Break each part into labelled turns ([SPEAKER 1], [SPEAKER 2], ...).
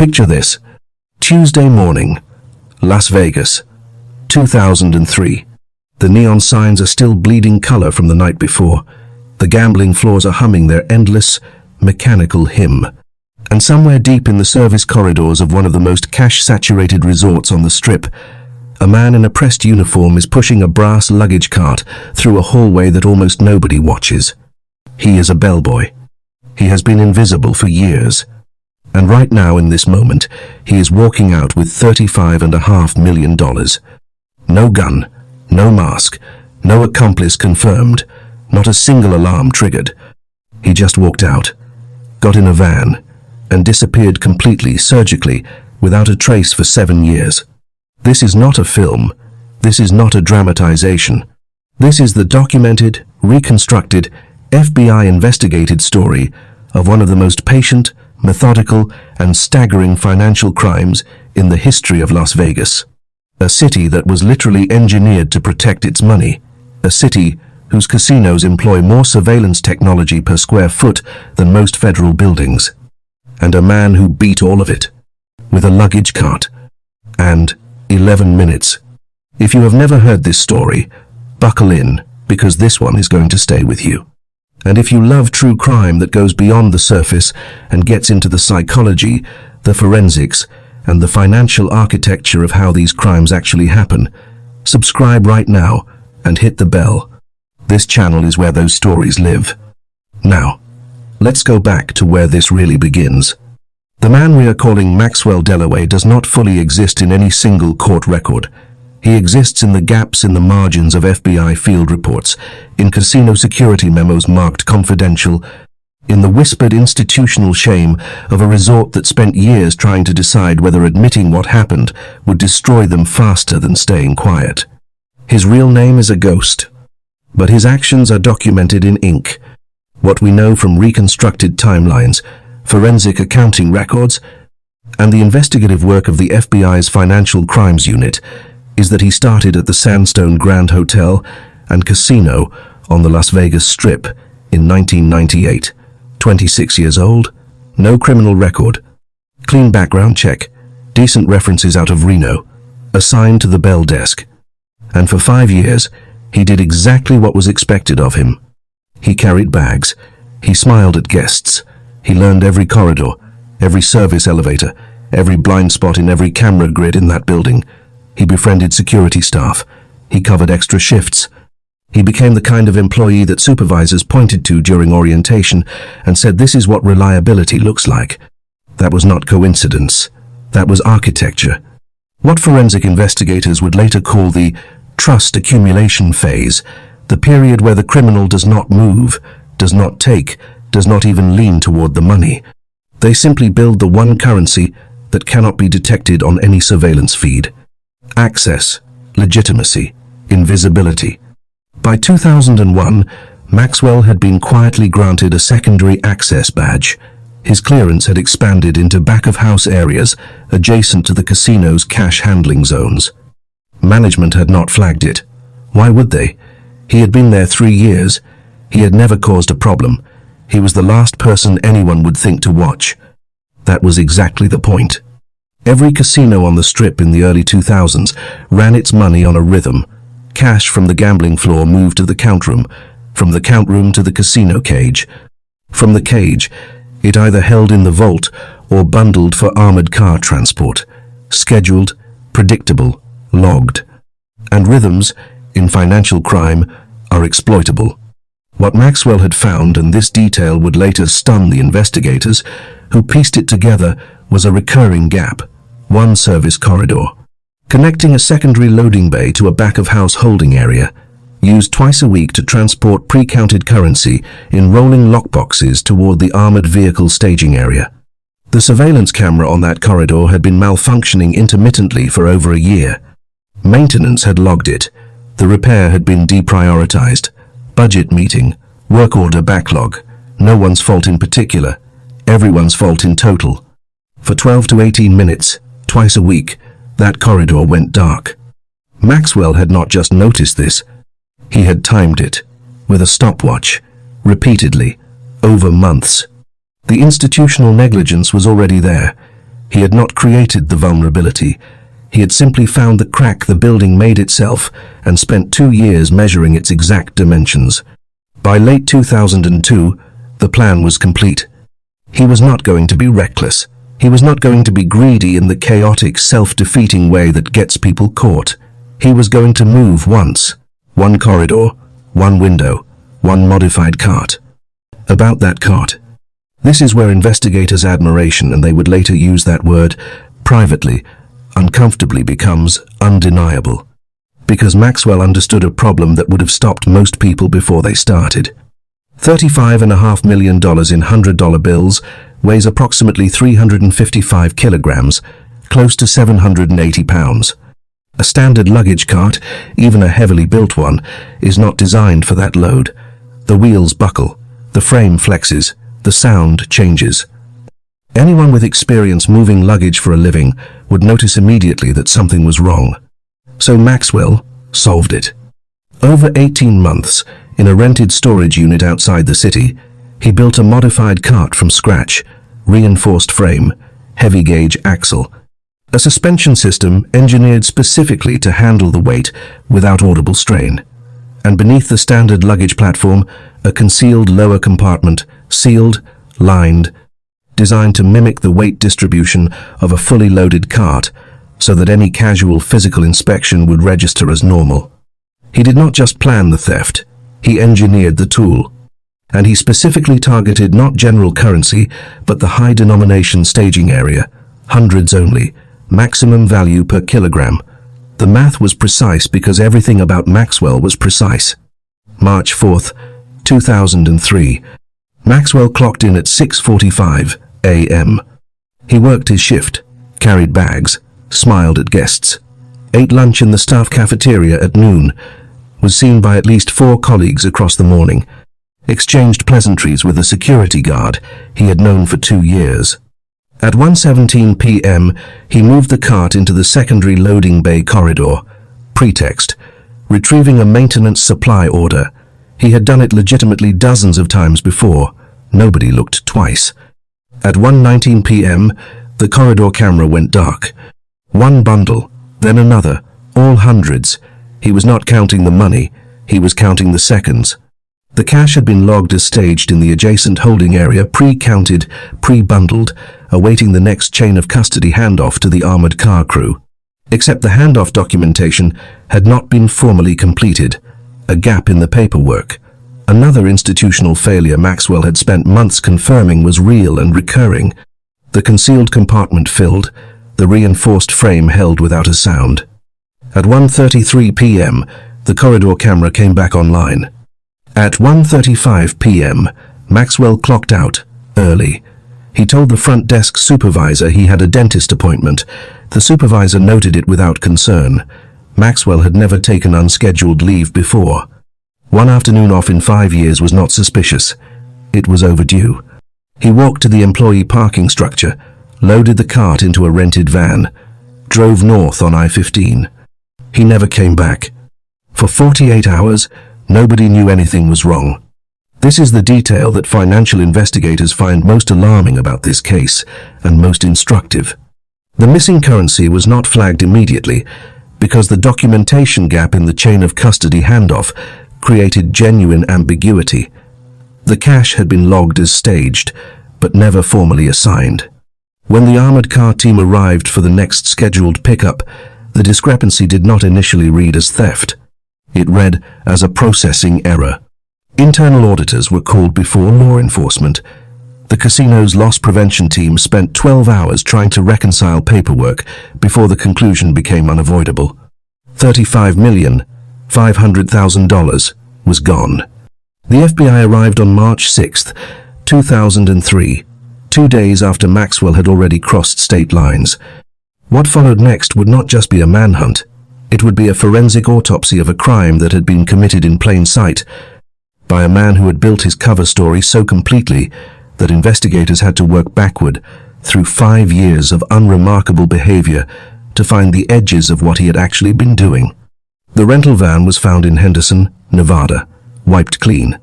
[SPEAKER 1] Picture this. Tuesday morning, Las Vegas, 2003. The neon signs are still bleeding color from the night before. The gambling floors are humming their endless, mechanical hymn. And somewhere deep in the service corridors of one of the most cash-saturated resorts on the Strip, a man in a pressed uniform is pushing a brass luggage cart through a hallway that almost nobody watches. He is a bellboy. He has been invisible for years. And right now, in this moment, he is walking out with $35.5 million. No gun, no mask, no accomplice confirmed, not a single alarm triggered. He just walked out, got in a van, and disappeared completely, surgically, without a trace for 7 years. This is not a film. This is not a dramatization. This is the documented, reconstructed, FBI-investigated story of one of the most patient, methodical, and staggering financial crimes in the history of Las Vegas. A city that was literally engineered to protect its money. A city whose casinos employ more surveillance technology per square foot than most federal buildings. And a man who beat all of it with a luggage cart. And 11 minutes. If you have never heard this story, buckle in, because this one is going to stay with you. And if you love true crime that goes beyond the surface and gets into the psychology, the forensics, and the financial architecture of how these crimes actually happen, subscribe right now and hit the bell. This channel is where those stories live. Now, let's go back to where this really begins. The man we are calling Maxwell Dellaway does not fully exist in any single court record. He exists in the gaps in the margins of FBI field reports, in casino security memos marked confidential, in the whispered institutional shame of a resort that spent years trying to decide whether admitting what happened would destroy them faster than staying quiet. His real name is a ghost, but his actions are documented in ink. What we know from reconstructed timelines, forensic accounting records, and the investigative work of the FBI's Financial Crimes Unit is that he started at the Sandstone Grand Hotel and Casino on the Las Vegas Strip in 1998. 26 years old, no criminal record, clean background check, decent references out of Reno, assigned to the bell desk. And for 5 years, he did exactly what was expected of him. He carried bags, he smiled at guests, he learned every corridor, every service elevator, every blind spot in every camera grid in that building. He befriended security staff. He covered extra shifts. He became the kind of employee that supervisors pointed to during orientation and said, "This is what reliability looks like." That was not coincidence. That was architecture. What forensic investigators would later call the trust accumulation phase, the period where the criminal does not move, does not take, does not even lean toward the money. They simply build the one currency that cannot be detected on any surveillance feed. Access, legitimacy, invisibility. By 2001, Maxwell had been quietly granted a secondary access badge. His clearance had expanded into back-of-house areas adjacent to the casino's cash handling zones. Management had not flagged it. Why would they? He had been there 3 years. He had never caused a problem. He was the last person anyone would think to watch. That was exactly the point. Every casino on the Strip in the early 2000s ran its money on a rhythm. Cash from the gambling floor moved to the count room, from the count room to the casino cage. From the cage, it either held in the vault or bundled for armored car transport. Scheduled, predictable, logged. And rhythms, in financial crime, are exploitable. What Maxwell had found, and this detail would later stun the investigators, who pieced it together, was a recurring gap. One service corridor, connecting a secondary loading bay to a back-of-house holding area, used twice a week to transport pre-counted currency in rolling lockboxes toward the armored vehicle staging area. The surveillance camera on that corridor had been malfunctioning intermittently for over a year. Maintenance had logged it. The repair had been deprioritized. Budget meeting, work order backlog. No one's fault in particular, everyone's fault in total. For 12 to 18 minutes, twice a week, that corridor went dark. Maxwell had not just noticed this. He had timed it, with a stopwatch, repeatedly, over months. The institutional negligence was already there. He had not created the vulnerability. He had simply found the crack the building made itself and spent 2 years measuring its exact dimensions. By late 2002, the plan was complete. He was not going to be reckless. He was not going to be greedy in the chaotic, self-defeating way that gets people caught. He was going to move once. One corridor, one window, one modified cart. About that cart. This is where investigators' admiration, and they would later use that word privately, uncomfortably becomes undeniable. Because Maxwell understood a problem that would have stopped most people before they started. $35.5 million in $100 bills weighs approximately 355 kilograms, close to 780 pounds. A standard luggage cart, even a heavily built one, is not designed for that load. The wheels buckle, the frame flexes, the sound changes. Anyone with experience moving luggage for a living would notice immediately that something was wrong. So Maxwell solved it. Over 18 months, in a rented storage unit outside the city, he built a modified cart from scratch, reinforced frame, heavy gauge axle, a suspension system engineered specifically to handle the weight without audible strain. And beneath the standard luggage platform, a concealed lower compartment, sealed, lined, designed to mimic the weight distribution of a fully loaded cart so that any casual physical inspection would register as normal. He did not just plan the theft, he engineered the tool. And he specifically targeted not general currency, but the high denomination staging area, hundreds only, maximum value per kilogram. The math was precise because everything about Maxwell was precise. March 4th, 2003. Maxwell clocked in at 6:45 a.m. He worked his shift, carried bags, smiled at guests, ate lunch in the staff cafeteria at noon, was seen by at least 4 colleagues across the morning, exchanged pleasantries with a security guard he had known for 2 years. At 1:17 p.m., he moved the cart into the secondary loading bay corridor. Pretext: retrieving a maintenance supply order. He had done it legitimately dozens of times before. Nobody looked twice. At 1:19 p.m., the corridor camera went dark. One bundle, then another, all hundreds. He was not counting the money, he was counting the seconds. The cash had been logged as staged in the adjacent holding area, pre-counted, pre-bundled, awaiting the next chain of custody handoff to the armored car crew. Except the handoff documentation had not been formally completed, a gap in the paperwork. Another institutional failure Maxwell had spent months confirming was real and recurring. The concealed compartment filled, the reinforced frame held without a sound. At 1:33 p.m., the corridor camera came back online. At 1:35 p.m., Maxwell clocked out, early. He told the front desk supervisor he had a dentist appointment. The supervisor noted it without concern. Maxwell had never taken unscheduled leave before. 1 afternoon off in 5 years was not suspicious. It was overdue. He walked to the employee parking structure, loaded the cart into a rented van, drove north on I-15. He never came back. For 48 hours, nobody knew anything was wrong. This is the detail that financial investigators find most alarming about this case, and most instructive. The missing currency was not flagged immediately, because the documentation gap in the chain of custody handoff created genuine ambiguity. The cash had been logged as staged, but never formally assigned. When the armored car team arrived for the next scheduled pickup, the discrepancy did not initially read as theft. It read as a processing error. Internal auditors were called before law enforcement. The casino's loss prevention team spent 12 hours trying to reconcile paperwork before the conclusion became unavoidable. $35,500,000 was gone. The FBI arrived on March 6, 2003, 2 days after Maxwell had already crossed state lines. What followed next would not just be a manhunt. It would be a forensic autopsy of a crime that had been committed in plain sight by a man who had built his cover story so completely that investigators had to work backward through 5 years of unremarkable behavior to find the edges of what he had actually been doing. The rental van was found in Henderson, Nevada, wiped clean.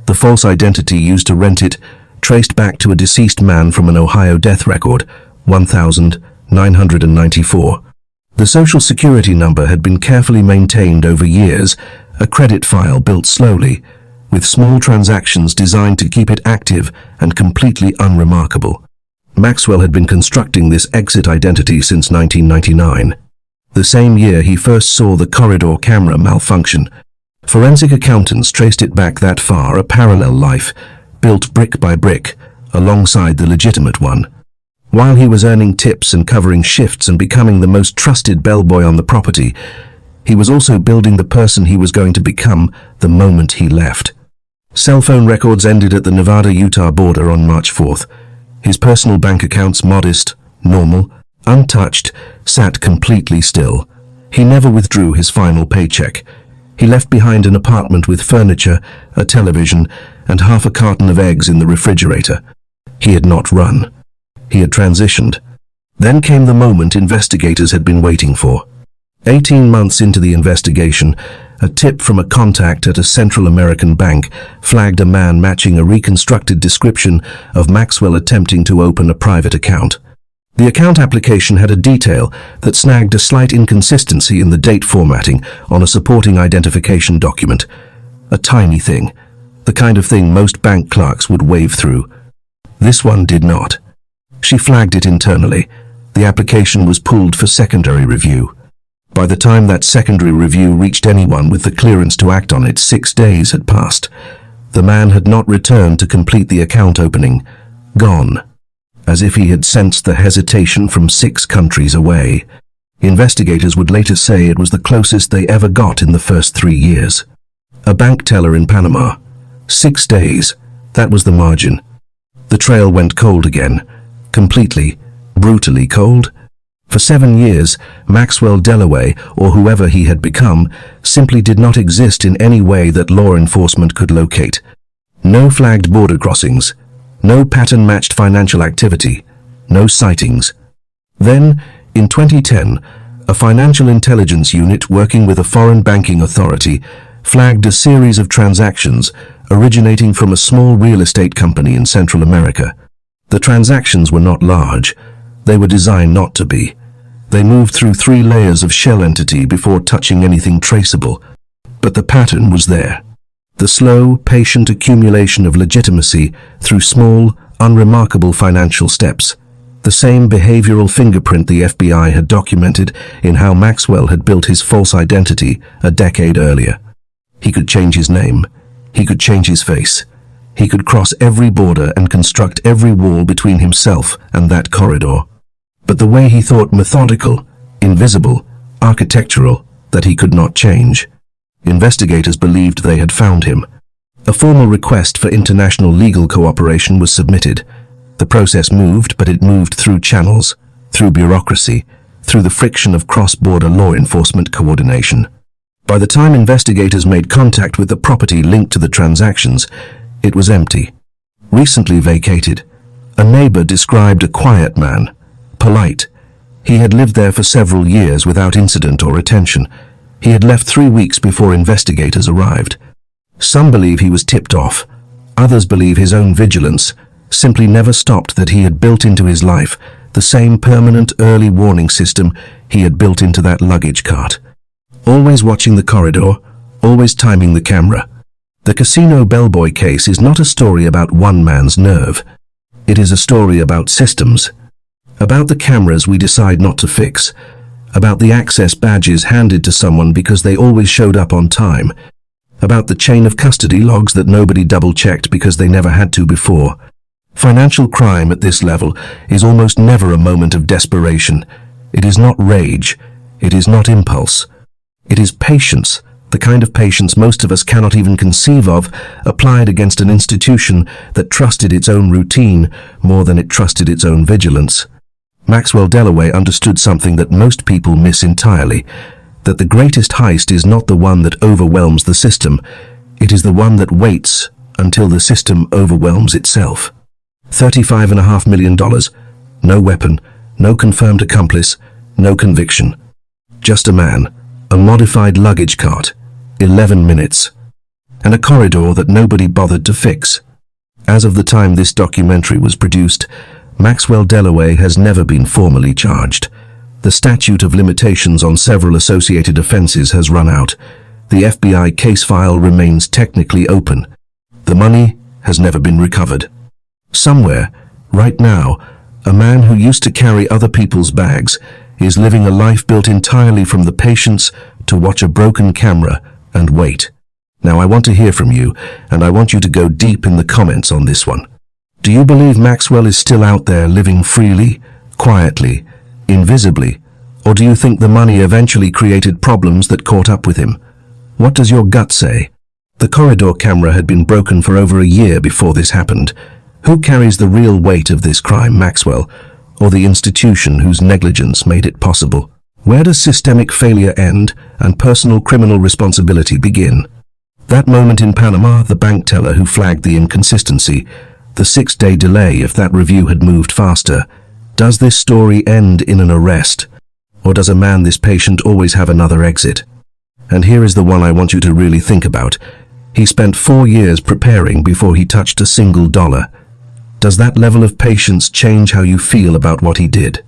[SPEAKER 1] The false identity used to rent it traced back to a deceased man from an Ohio death record, $1,994. The social security number had been carefully maintained over years, a credit file built slowly, with small transactions designed to keep it active and completely unremarkable. Maxwell had been constructing this exit identity since 1999. The same year he first saw the corridor camera malfunction. Forensic accountants traced it back that far, a parallel life, built brick by brick, alongside the legitimate one. While he was earning tips and covering shifts and becoming the most trusted bellboy on the property, he was also building the person he was going to become the moment he left. Cell phone records ended at the Nevada-Utah border on March 4th. His personal bank accounts, modest, normal, untouched, sat completely still. He never withdrew his final paycheck. He left behind an apartment with furniture, a television, and half a carton of eggs in the refrigerator. He had not run. He had transitioned. Then came the moment investigators had been waiting for. 18 months into the investigation, a tip from a contact at a Central American bank flagged a man matching a reconstructed description of Maxwell attempting to open a private account. The account application had a detail that snagged a slight inconsistency in the date formatting on a supporting identification document. A tiny thing, the kind of thing most bank clerks would wave through. This one did not. She flagged it internally. The application was pulled for secondary review. By the time that secondary review reached anyone with the clearance to act on it, 6 days had passed. The man had not returned to complete the account opening. Gone. As if he had sensed the hesitation from 6 countries away. Investigators would later say it was the closest they ever got in the first 3 years. A bank teller in Panama. 6 days. That was the margin. The trail went cold again. Completely, brutally cold. For 7 years, Maxwell Dellaway, or whoever he had become, simply did not exist in any way that law enforcement could locate. No flagged border crossings. No pattern-matched financial activity. No sightings. Then, in 2010, a financial intelligence unit working with a foreign banking authority flagged a series of transactions originating from a small real estate company in Central America. The transactions were not large. They were designed not to be. They moved through 3 layers of shell entity before touching anything traceable. But the pattern was there. The slow, patient accumulation of legitimacy through small, unremarkable financial steps. The same behavioral fingerprint the FBI had documented in how Maxwell had built his false identity a decade earlier. He could change his name. He could change his face. He could cross every border and construct every wall between himself and that corridor. But the way he thought, methodical, invisible, architectural, that he could not change. Investigators believed they had found him. A formal request for international legal cooperation was submitted. The process moved, but it moved through channels, through bureaucracy, through the friction of cross-border law enforcement coordination. By the time investigators made contact with the property linked to the transactions, it was empty. Recently vacated. A neighbor described a quiet man, polite. He had lived there for several years without incident or attention. He had left 3 weeks before investigators arrived. Some believe he was tipped off. Others believe his own vigilance simply never stopped, that he had built into his life the same permanent early warning system he had built into that luggage cart. Always watching the corridor, always timing the camera. The Casino Bellboy case is not a story about one man's nerve. It is a story about systems. About the cameras we decide not to fix. About the access badges handed to someone because they always showed up on time. About the chain of custody logs that nobody double-checked because they never had to before. Financial crime at this level is almost never a moment of desperation. It is not rage. It is not impulse. It is patience, the kind of patience most of us cannot even conceive of, applied against an institution that trusted its own routine more than it trusted its own vigilance. Maxwell Dellaway understood something that most people miss entirely, that the greatest heist is not the one that overwhelms the system. It is the one that waits until the system overwhelms itself. $35.5 million. No weapon, no confirmed accomplice, no conviction. Just a man, a modified luggage cart, 11 minutes, and a corridor that nobody bothered to fix. As of the time this documentary was produced, Maxwell Dellaway has never been formally charged. The statute of limitations on several associated offenses has run out. The FBI case file remains technically open. The money has never been recovered. Somewhere, right now, a man who used to carry other people's bags is living a life built entirely from the patience to watch a broken camera and wait. Now I want to hear from you, and I want you to go deep in the comments on this one. Do you believe Maxwell is still out there living freely, quietly, invisibly, or do you think the money eventually created problems that caught up with him? What does your gut say? The corridor camera had been broken for over a year before this happened. Who carries the real weight of this crime, Maxwell, or the institution whose negligence made it possible? Where does systemic failure end and personal criminal responsibility begin? That moment in Panama, the bank teller who flagged the inconsistency, the 6-day delay if that review had moved faster. Does this story end in an arrest? Or does a man this patient always have another exit? And here is the one I want you to really think about. He spent 4 years preparing before he touched a single dollar. Does that level of patience change how you feel about what he did?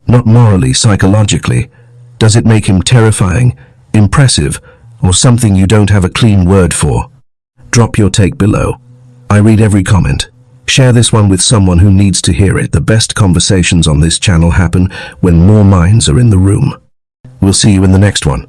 [SPEAKER 1] Not morally, psychologically. Does it make him terrifying, impressive, or something you don't have a clean word for? Drop your take below. I read every comment. Share this one with someone who needs to hear it. The best conversations on this channel happen when more minds are in the room. We'll see you in the next one.